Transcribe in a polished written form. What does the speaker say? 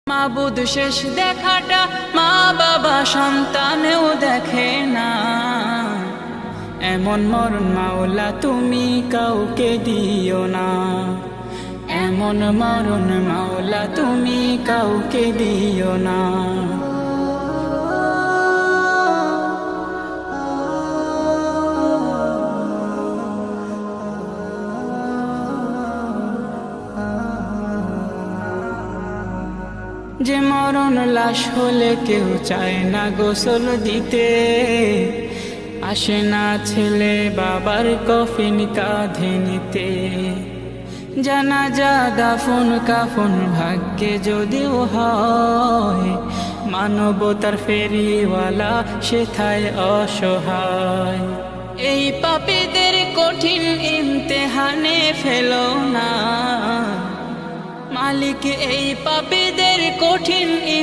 মাবুদ শেষ দেখাটা মা বাবা সন্তানেও দেখে না, এমন মরণ মাওলা তুমি কাউকে দিও না, এমন মরণ মাওলা তুমি কাউকে দিও না। যে মরণ লাশ হলে কেউ চায় না গোসল দিতে, আসে না ছেলে বাবার কফিন কাঁধে নিতে, জানাজা দাফন কাফন ভাগ্যে যদিও হয়, মানবতার ফেরিওয়ালা সেথায় অসহায়। এই পাপীদের কঠিন ইমতেহানে ফেলো না, মালিক এই পাপী